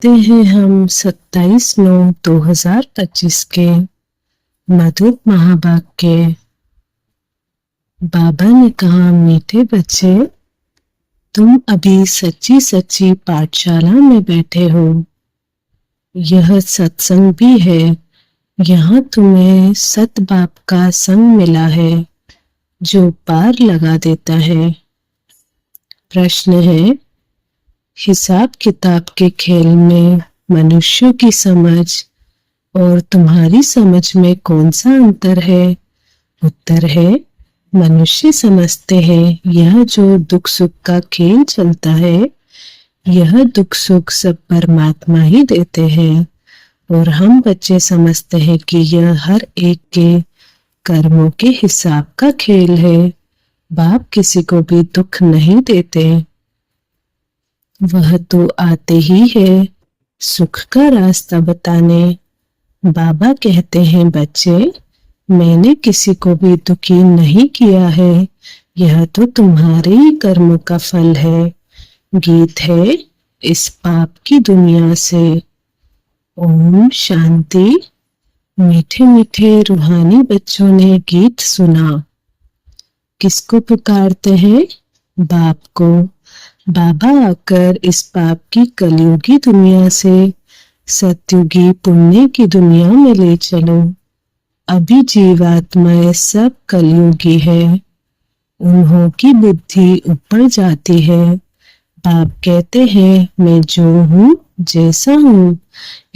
देखते हैं हम 27/9/2025 के मधुर महावाक्य। बाबा ने कहा, मीठे बच्चे, तुम अभी सच्ची सच्ची पाठशाला में बैठे हो। यह सत्संग भी है। यहाँ तुम्हें सत बाप का संग मिला है जो पार लगा देता है। प्रश्न है, हिसाब किताब के खेल में मनुष्यों की समझ और तुम्हारी समझ में कौन सा अंतर है? उत्तर है, मनुष्य समझते हैं यह जो दुख सुख का खेल चलता है, यह दुख सुख सब परमात्मा ही देते हैं, और हम बच्चे समझते हैं कि यह हर एक के कर्मों के हिसाब का खेल है। बाप किसी को भी दुख नहीं देते, वह तो आते ही है सुख का रास्ता बताने। बाबा कहते हैं, बच्चे, मैंने किसी को भी दुखी नहीं किया है, यह तो तुम्हारे ही कर्मों का फल है। गीत है इस पाप की दुनिया से। ओम शांति। मीठे मीठे रूहानी बच्चों ने गीत सुना। किसको पुकारते हैं? बाप को। बाबा आकर इस पाप की कलयुगी दुनिया से सत्युगी पुण्य की दुनिया में ले चलो। अभी जीवात्माएं सब कलयुगी है, उन्हों की बुद्धि ऊपर जाती है। बाप कहते हैं, मैं जो हूँ जैसा हूँ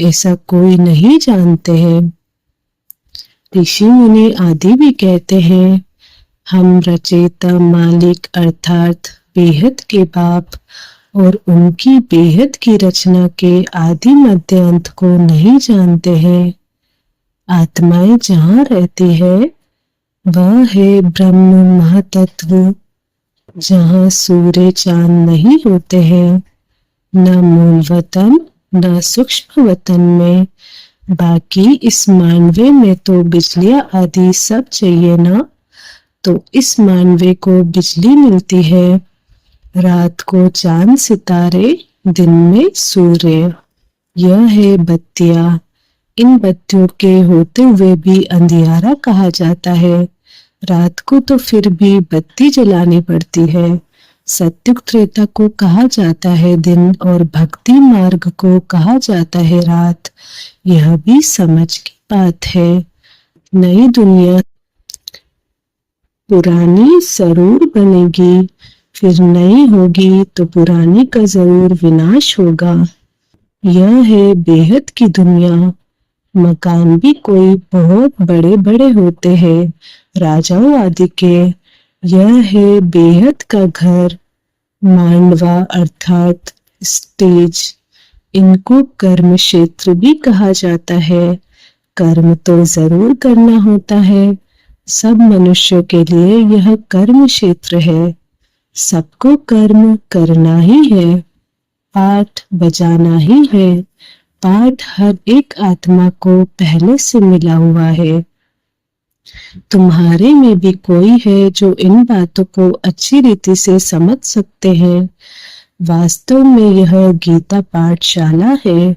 ऐसा कोई नहीं जानते हैं। ऋषि मुनि आदि भी कहते हैं, हम रचेता मालिक अर्थात बेहद के बाप और उनकी बेहद की रचना के आदि मध्य अंत को नहीं जानते हैं। आत्माएं जहाँ रहती है वह है ब्रह्म महातत्व, जहाँ सूर्य चांद नहीं होते हैं, न मूल वतन न सूक्ष्म वतन में। बाकी इस मानवे में तो बिजलियां आदि सब चाहिए ना, तो इस मानवे को बिजली मिलती है। रात को चांद सितारे, दिन में सूर्य। यह है बत्तियां। इन बत्तियों के होते हुए भी अंधियारा कहा जाता है। रात को तो फिर भी बत्ती जलानी पड़ती है। सत्युग त्रेता को कहा जाता है दिन और भक्ति मार्ग को कहा जाता है रात। यह भी समझ की बात है। नई दुनिया पुरानी जरूर बनेगी, फिर नई होगी तो पुरानी का जरूर विनाश होगा। यह है बेहद की दुनिया। मकान भी कोई बहुत बड़े बड़े होते हैं, राजाओं आदि के। यह है बेहद का घर, मांडवा अर्थात स्टेज। इनको कर्म क्षेत्र भी कहा जाता है। कर्म तो जरूर करना होता है। सब मनुष्यों के लिए यह कर्म क्षेत्र है। सबको कर्म करना ही है, पाठ बजाना ही है। पाठ हर एक आत्मा को पहले से मिला हुआ है। तुम्हारे में भी कोई है जो इन बातों को अच्छी रीति से समझ सकते हैं। वास्तव में यह गीता पाठशाला है।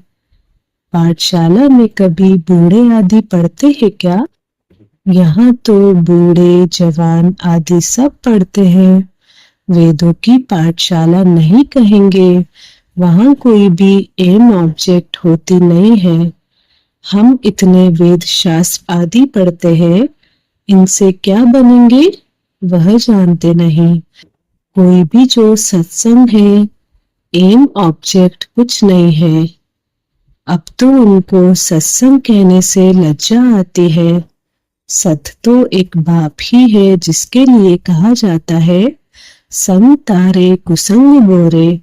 पाठशाला में कभी बूढ़े आदि पढ़ते हैं क्या? यहाँ तो बूढ़े जवान आदि सब पढ़ते हैं। वेदों की पाठशाला नहीं कहेंगे, वहां कोई भी एम ऑब्जेक्ट होती नहीं है। हम इतने वेद शास्त्र आदि पढ़ते हैं, इनसे क्या बनेंगे वह जानते नहीं। कोई भी जो सत्संग है, एम ऑब्जेक्ट कुछ नहीं है। अब तो उनको सत्संग कहने से लज्जा आती है। सत तो एक बाप ही है जिसके लिए कहा जाता है, संग तारे कुसंग बोरे।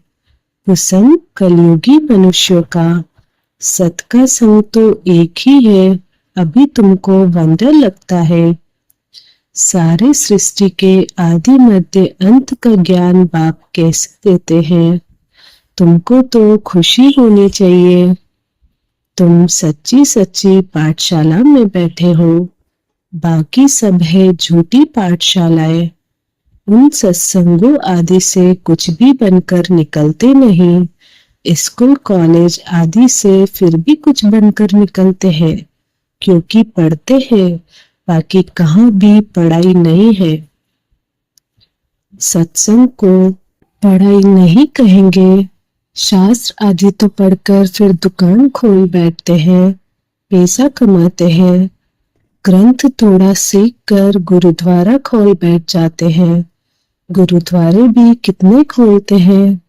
कुसंग कलयुगी मनुष्यों का, सत का संग तो एक ही है। अभी तुमको वंडर लगता है। सारे सृष्टि के आदि मध्य अंत का ज्ञान बाप कैसे देते हैं? तुमको तो खुशी होनी चाहिए। तुम सच्ची सच्ची पाठशाला में बैठे हो। बाकी सब है झूठी पाठशालाएं। उन सत्संगों आदि से कुछ भी बनकर निकलते नहीं। स्कूल कॉलेज आदि से फिर भी कुछ बनकर निकलते हैं, क्योंकि पढ़ते हैं, बाकी कहाँ भी पढ़ाई नहीं है। सत्संग को पढ़ाई नहीं कहेंगे। शास्त्र आदि तो पढ़कर फिर दुकान खोल बैठते हैं, पैसा कमाते हैं। ग्रंथ थोड़ा सीख कर गुरुद्वारा खोल बैठ जाते हैं। गुरुद्वारे भी कितने खोलते हैं।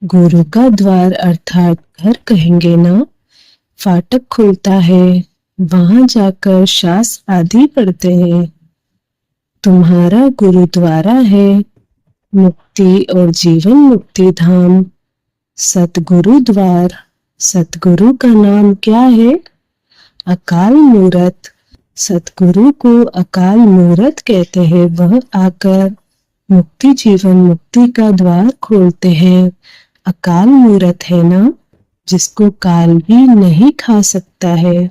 गुरु का द्वार अर्थात घर कहेंगे ना, फाटक खुलता है, वहां जाकर शास्त्र आदि पढ़ते हैं। तुम्हारा गुरुद्वारा है मुक्ति और जीवन मुक्ति धाम, सतगुरु द्वार। सतगुरु का नाम क्या है? अकाल मूरत। सतगुरु को अकाल मूरत कहते हैं। वह आकर मुक्ति जीवन मुक्ति का द्वार खोलते हैं। अकाल मूरत है ना, जिसको काल भी नहीं खा सकता है।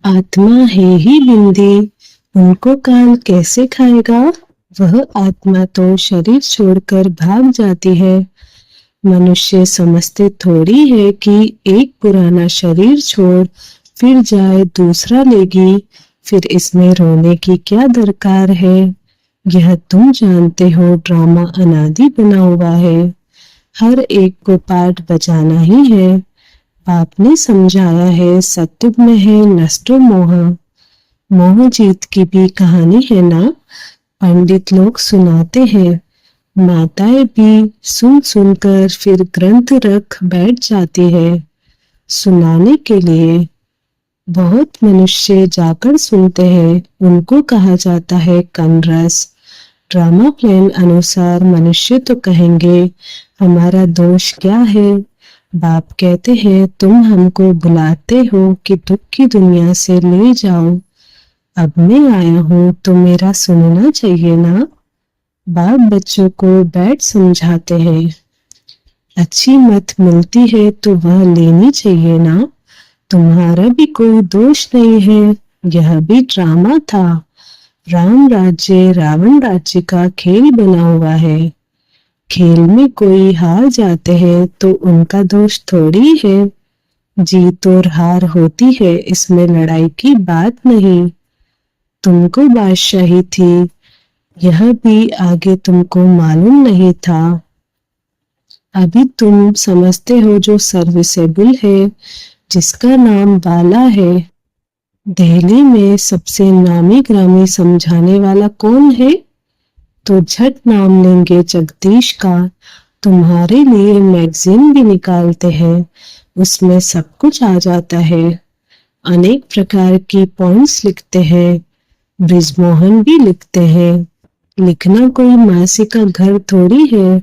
आत्मा है ही बिंदी, उनको काल कैसे खाएगा? वह आत्मा तो शरीर छोड़कर भाग जाती है। मनुष्य समझते थोड़ी है कि एक पुराना शरीर छोड़ फिर जाए दूसरा लेगी, फिर इसमें रोने की क्या दरकार है। यह तुम जानते हो, ड्रामा अनादि बना हुआ है। हर एक को पाठ बजाना ही है। बाप ने समझाया है, सत्युग में है नष्टो मोह। मोह जीत की भी कहानी है ना, पंडित लोग सुनाते हैं। माताएं भी सुन सुनकर फिर ग्रंथ रख बैठ जाती है सुनाने के लिए। बहुत मनुष्य जाकर सुनते हैं, उनको कहा जाता है कनरस। ड्रामा प्लान अनुसार मनुष्य तो कहेंगे हमारा दोष क्या है। बाप कहते हैं तुम हमको बुलाते हो कि दुख की दुनिया से ले जाओ। अब मैं आया हूँ तो मेरा सुनना चाहिए ना। बाप बच्चों को बैठ समझाते हैं। अच्छी मत मिलती है तो वह लेनी चाहिए ना। तुम्हारा भी कोई दोष नहीं है, यह भी ड्रामा था। राम राज्य रावण राज्य का खेल बना हुआ है। खेल में कोई हार जाते हैं तो उनका दोष थोड़ी है। जीत और हार होती है, इसमें लड़ाई की बात नहीं। तुमको बादशाही थी, यह भी आगे तुमको मालूम नहीं था। अभी तुम समझते हो जो सर्विसेबल है, जिसका नाम बाला है। दिल्ली में सबसे नामी ग्रामी समझाने वाला कौन है? तो झट नाम लेंगे जगदीश का। तुम्हारे लिए मैगजीन भी निकालते हैं, उसमें सब कुछ आ जाता है। अनेक प्रकार की पॉइंट्स लिखते हैं, ब्रिजमोहन भी लिखते हैं। लिखना कोई मासी का घर थोड़ी है।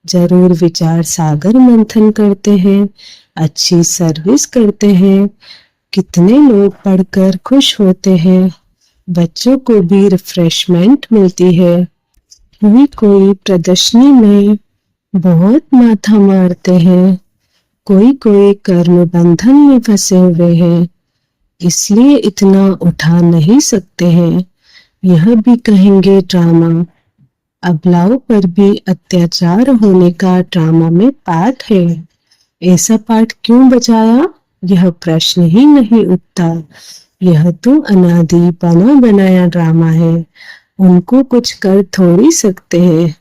जरूर विचार सागर मंथन करते हैं, अच्छी सर्विस करते हैं। कितने लोग पढ़कर खुश होते हैं। बच्चों को भी रिफ्रेशमेंट मिलती है। कोई प्रदर्शनी में बहुत माथा मारते हैं। कोई कर्म बंधन में फंसे हुए हैं, इसलिए इतना उठा नहीं सकते हैं। यह भी कहेंगे ड्रामा। अबलाओं पर भी अत्याचार होने का ड्रामा में पाठ है। ऐसा पाठ क्यों बजाया? यह प्रश्न ही नहीं उठता। यह तो अनादि बना बनाया ड्रामा है, उनको कुछ कर थोड़ी सकते हैं।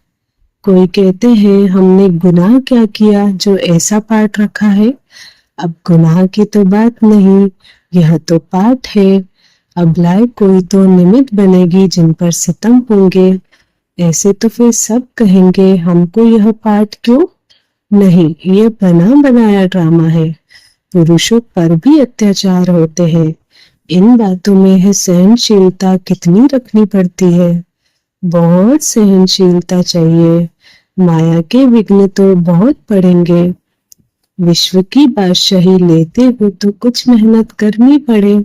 कोई कहते हैं हमने गुनाह क्या किया जो ऐसा पाठ रखा है। अब गुनाह की तो बात नहीं, यह तो पाठ है। अबलाए कोई तो निमित्त बनेगी जिन पर सितम होंगे। ऐसे तो फिर सब कहेंगे हमको यह पाठ क्यों? नहीं, यह बना बनाया ड्रामा है। पुरुषों पर भी अत्याचार होते हैं। इन बातों में है सहनशीलता कितनी रखनी पड़ती है। बहुत सहनशीलता चाहिए। माया के विघ्न तो बहुत पड़ेंगे। विश्व की बादशाही लेते हो तो कुछ मेहनत करनी पड़े।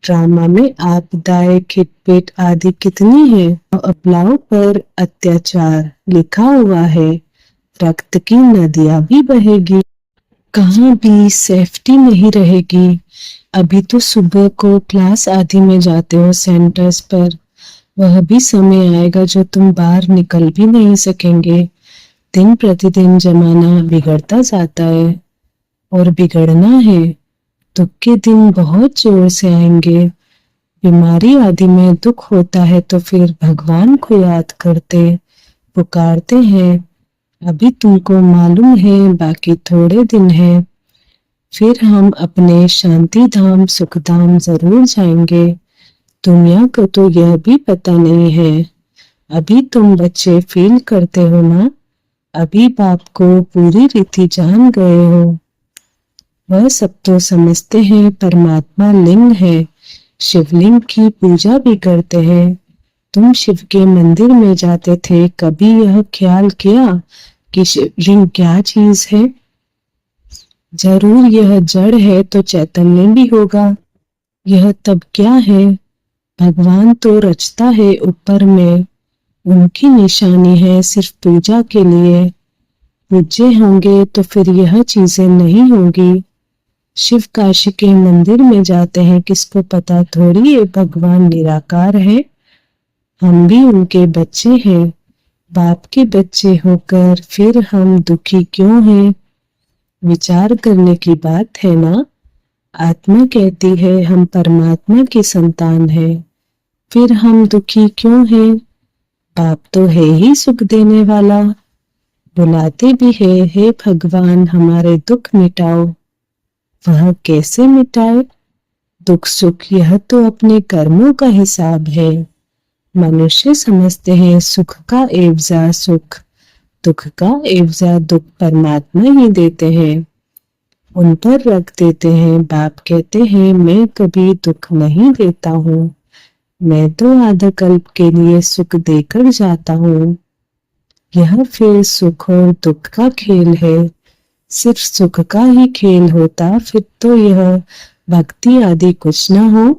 ड्रामा में आपदाएं खिटपिट आदि कितनी है। अपलाओं पर अत्याचार लिखा हुआ है। रक्त की नदियां भी बहेगी, कहाँ भी सेफ्टी नहीं रहेगी। अभी तो सुबह को क्लास आदि में जाते हो सेंटर्स पर, वह भी समय आएगा जो तुम बाहर निकल भी नहीं सकेंगे। दिन प्रतिदिन जमाना बिगड़ता जाता है और बिगड़ना है। दुख के दिन बहुत जोर से आएंगे। बीमारी आदि में दुख होता है तो फिर भगवान को याद करते, पुकारते हैं। अभी तुमको मालूम है बाकी थोड़े दिन है, फिर हम अपने शांति धाम सुख धाम जरूर जाएंगे। दुनिया को तो यह भी पता नहीं है। अभी तुम बच्चे फील करते हो ना, अभी बाप को पूरी रीति जान गए हो। वह सब तो समझते हैं परमात्मा लिंग है, शिवलिंग की पूजा भी करते हैं। तुम शिव के मंदिर में जाते थे, कभी यह ख्याल किया कि शिवलिंग क्या चीज है? जरूर यह जड़ है तो चैतन्य भी होगा। यह तब क्या है? भगवान तो रचता है ऊपर में, उनकी निशानी है सिर्फ पूजा के लिए। पूज्य होंगे तो फिर यह चीजें नहीं होंगी। शिव काशी के मंदिर में जाते हैं, किसको पता थोड़ी ये भगवान निराकार है। हम भी उनके बच्चे हैं, बाप के बच्चे होकर फिर हम दुखी क्यों हैं? विचार करने की बात है ना। आत्मा कहती है हम परमात्मा की संतान हैं, फिर हम दुखी क्यों हैं? बाप तो है ही सुख देने वाला, बुलाते भी है, हे भगवान हमारे दुख मिटाओ। वह कैसे मिटाए? दुख सुख यह तो अपने कर्मों का हिसाब है। मनुष्य समझते हैं सुख का एवजा सुख, दुख का एवजा दुख परमात्मा ही देते हैं, उन पर रख देते हैं। बाप कहते हैं मैं कभी दुख नहीं देता हूँ, मैं तो आधा कल्प के लिए सुख देकर जाता हूँ। यह फिर सुख और दुख का खेल है। सिर्फ सुख का ही खेल होता फिर तो यह भक्ति आदि कुछ न हो।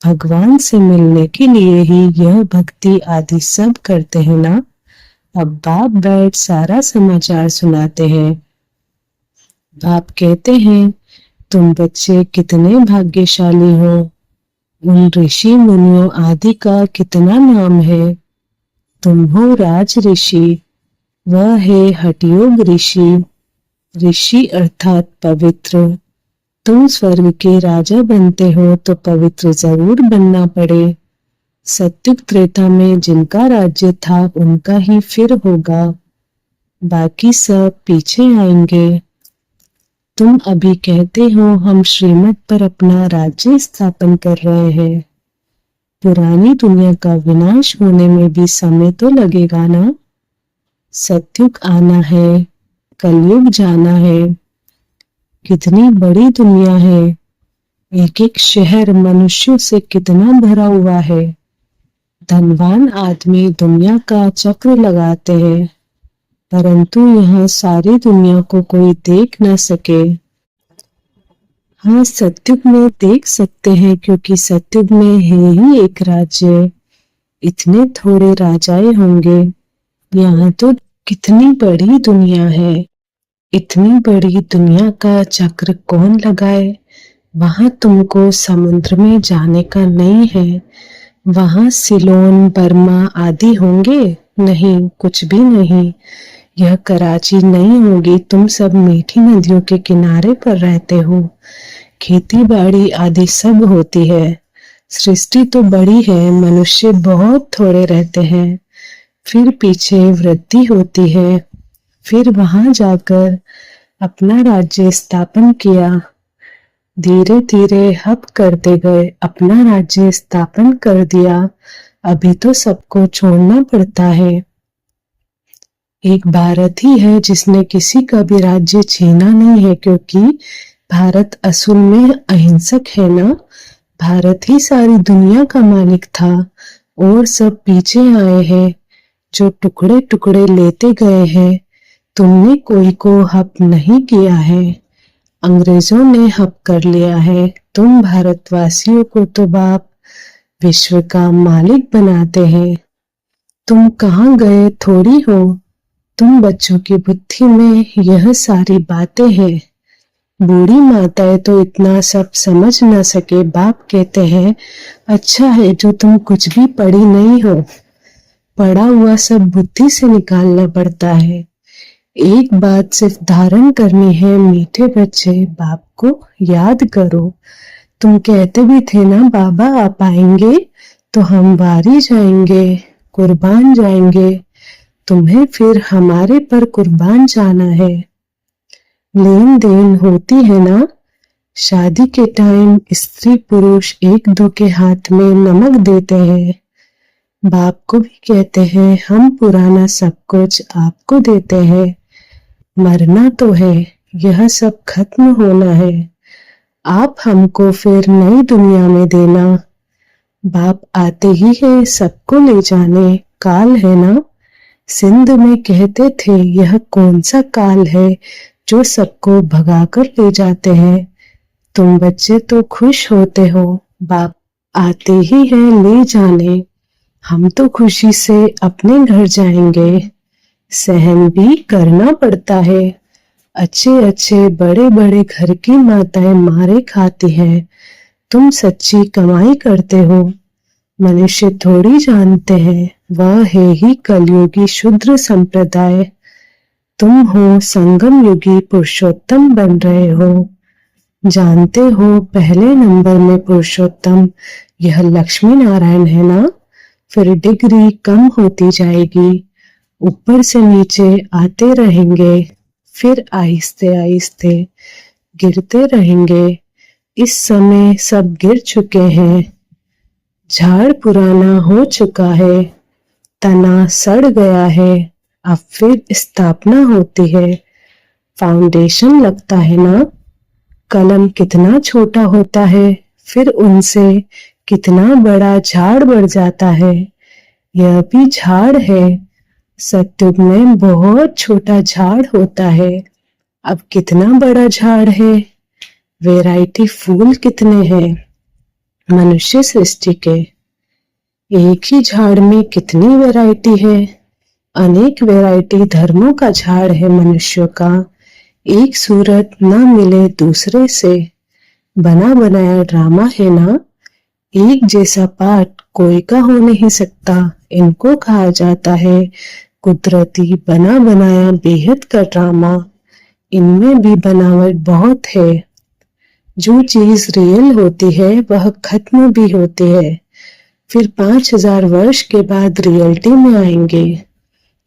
भगवान से मिलने के लिए ही यह भक्ति आदि सब करते हैं ना। अब बाप बैठ सारा समाचार सुनाते हैं। बाप कहते हैं तुम बच्चे कितने भाग्यशाली हो, उन ऋषि मुनियों आदि का कितना नाम है। तुम हो राज ऋषि, वह है हठयोग ऋषि। ऋषि अर्थात पवित्र। तुम स्वर्ग के राजा बनते हो तो पवित्र जरूर बनना पड़े। सत्युग त्रेता में जिनका राज्य था उनका ही फिर होगा, बाकी सब पीछे आएंगे। तुम अभी कहते हो हम श्रीमत पर अपना राज्य स्थापन कर रहे हैं। पुरानी दुनिया का विनाश होने में भी समय तो लगेगा ना। सत्युग आना है, कलयुग जाना है। कितनी बड़ी दुनिया है, एक एक शहर मनुष्यों से कितना भरा हुआ है। धनवान आदमी दुनिया का चक्र लगाते हैं, परंतु यहाँ सारी दुनिया को कोई देख न सके। हाँ, सत्युग में देख सकते हैं क्योंकि सत्युग में है ही एक राज्य, इतने थोड़े राजाएं होंगे। यहाँ तो कितनी बड़ी दुनिया है, इतनी बड़ी दुनिया का चक्र कौन लगाए। वहां तुमको समुद्र में जाने का नहीं है। वहां सिलोन बर्मा आदि होंगे? नहीं, कुछ भी नहीं। यह कराची नहीं होगी। तुम सब मीठी नदियों के किनारे पर रहते हो, खेती बाड़ी आदि सब होती है। सृष्टि तो बड़ी है, मनुष्य बहुत थोड़े रहते हैं। फिर पीछे वृद्धि होती है, फिर वहां जाकर अपना राज्य स्थापन किया। धीरे धीरे हब करते गए, अपना राज्य स्थापन कर दिया। अभी तो सबको छोड़ना पड़ता है। एक भारत ही है जिसने किसी का भी राज्य छीना नहीं है, क्योंकि भारत असल में अहिंसक है ना। भारत ही सारी दुनिया का मालिक था और सब पीछे आए हैं, जो टुकड़े टुकड़े लेते गए हैं। तुमने कोई को हब नहीं किया है, अंग्रेजों ने हब कर लिया है। तुम भारतवासियों को तो बाप विश्व का मालिक बनाते हैं। तुम कहाँ गए थोड़ी हो, तुम बच्चों की बुद्धि में यह सारी बातें हैं। बूढ़ी माताएं तो इतना सब समझ न सके। बाप कहते हैं अच्छा है जो तुम कुछ भी पढ़ी नहीं हो, पढ़ा हुआ सब बुद्धि से निकालना पड़ता है। एक बात सिर्फ धारण करनी है मीठे बच्चे, बाप को याद करो। तुम कहते भी थे ना बाबा आप आएंगे तो हम वारी जाएंगे, कुर्बान जाएंगे। तुम्हें फिर हमारे पर कुर्बान जाना है। लेन देन होती है ना, शादी के टाइम स्त्री पुरुष एक दो के हाथ में नमक देते हैं। बाप को भी कहते हैं हम पुराना सब कुछ आपको देते हैं। मरना तो है, यह सब खत्म होना है। आप हमको फिर नई दुनिया में देना। बाप आते ही है सबको ले जाने, काल है ना। सिंध में कहते थे यह कौन सा काल है जो सबको भगाकर ले जाते हैं। तुम बच्चे तो खुश होते हो, बाप आते ही है ले जाने। हम तो खुशी से अपने घर जाएंगे। सहन भी करना पड़ता है। अच्छे अच्छे बड़े बड़े घर की माताएं मारे खाती हैं। तुम सच्ची कमाई करते हो। मनुष्य थोड़ी जानते हैं वह है ही कलयुगी शूद्र संप्रदाय। तुम हो संगम युगी पुरुषोत्तम बन रहे हो। जानते हो पहले नंबर में पुरुषोत्तम यह लक्ष्मी नारायण है ना। फिर डिग्री कम होती जाएगी, ऊपर से नीचे आते रहेंगे, फिर आहिस्ते आहिस्ते गिरते रहेंगे। इस समय सब गिर चुके हैं। झाड़ पुराना हो चुका है, तना सड़ गया है, अब फिर स्थापना होती है। फाउंडेशन लगता है ना। कलम कितना छोटा होता है, फिर उनसे कितना बड़ा झाड़ बढ़ जाता है। यह भी झाड़ है। सत्युग में बहुत छोटा झाड़ होता है, अब कितना बड़ा झाड़ है। वैरायटी फूल कितने हैं मनुष्य सृष्टि के। एक ही झाड़ में कितनी वैरायटी है। अनेक वैरायटी धर्मों का झाड़ है मनुष्यों का। एक सूरत न मिले दूसरे से, बना बनाया ड्रामा है ना। एक जैसा पाठ कोई का हो नहीं सकता, इनको कहा जाता है कुदरती बना बनाया बेहद का ड्रामा। इनमें भी बनावट बहुत है। जो चीज रियल होती है वह खत्म भी होती है, फिर 5000 वर्ष के बाद रियलिटी में आएंगे।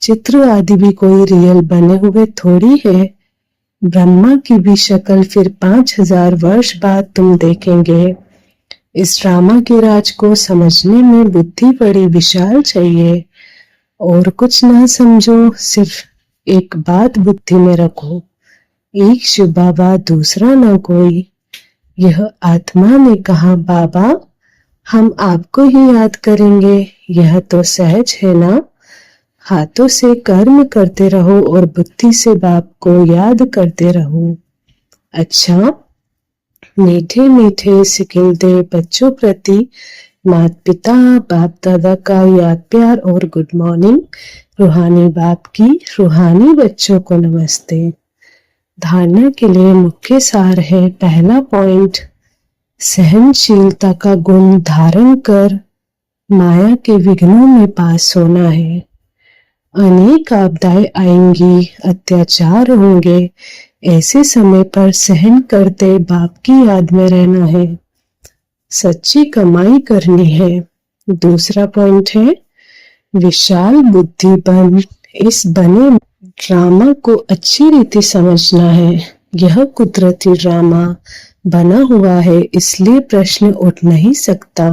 चित्र आदि भी कोई रियल बने हुए थोड़ी है। ब्रह्मा की भी शक्ल फिर 5000 वर्ष बाद तुम देखेंगे। इस ड्रामा के राज को समझने में बुद्धि बड़ी विशाल चाहिए। और कुछ ना समझो, सिर्फ एक बात बुद्धि में रखो, एक शिव बाबा दूसरा ना कोई। यह आत्मा ने कहा बाबा हम आपको ही याद करेंगे, यह तो सहज है ना। हाथों से कर्म करते रहो और बुद्धि से बाप को याद करते रहो। अच्छा, मीठे मीठे सिकिलते बच्चों प्रति माता पिता बाप दादा का याद प्यार और गुड मॉर्निंग। रूहानी बाप की रूहानी बच्चों को नमस्ते। धारणा के लिए मुख्य सार है। पहला पॉइंट, सहनशीलता का गुण धारण कर माया के विघ्नों में पास होना है। अनेक आपदाएं आएंगी, अत्याचार होंगे, ऐसे समय पर सहन करते बाप की याद में रहना है। सच्ची कमाई करनी है। दूसरा पॉइंट है विशाल बुद्धि बन। इस बने ड्रामा को अच्छी रीति समझना है। यह कुदरती ड्रामा बना हुआ है, इसलिए प्रश्न उठ नहीं सकता।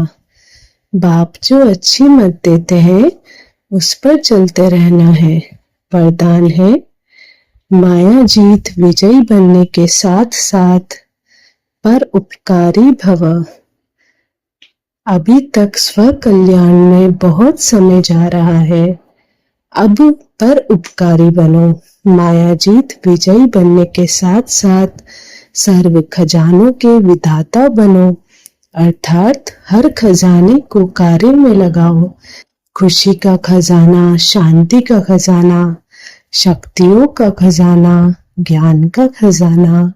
बाप जो अच्छी मत देते हैं उस पर चलते रहना है। वरदान है माया जीत विजयी बनने के साथ साथ पर उपकारी भव। अभी तक स्व कल्याण में बहुत समय जा रहा है, अब पर उपकारी बनो। माया जीत विजयी बनने के साथ साथ सर्व खजानों के विधाता बनो, अर्थात हर खजाने को कार्य में लगाओ। खुशी का खजाना, शांति का खजाना, शक्तियों का खजाना, ज्ञान का खजाना,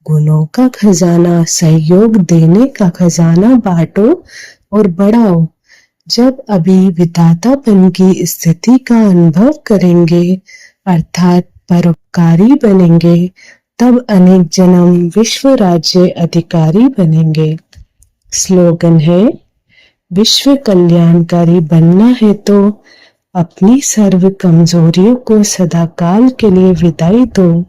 गुणों का खजाना, सहयोग देने का खजाना बांटो और बढ़ाओ। जब अभी विधातापन की स्थिति का अनुभव करेंगे, अर्थात परोपकारी बनेंगे तब अनेक जन्म विश्व राज्य अधिकारी बनेंगे। स्लोगन है, विश्व कल्याणकारी बनना है तो अपनी सर्व कमजोरियों को सदाकाल के लिए विदाई दो।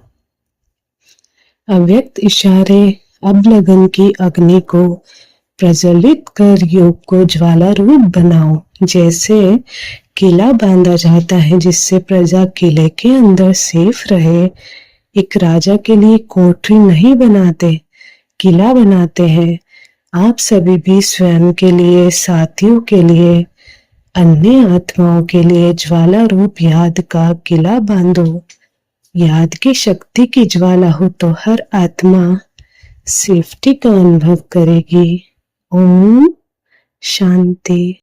अव्यक्त इशारे अब लगन की अग्नि को प्रज्वलित कर योग को ज्वाला रूप बनाओ। जैसे किला बांधा जाता है जिससे प्रजा किले के अंदर सेफ रहे, एक राजा के लिए कोठरी नहीं बनाते, किला बनाते हैं। आप सभी भी स्वयं के लिए, साथियों के लिए, अन्य आत्माओं के लिए ज्वाला रूप याद का किला बांधो। याद की शक्ति की ज्वाला हो तो हर आत्मा सेफ्टी का अनुभव करेगी। ओम शांति।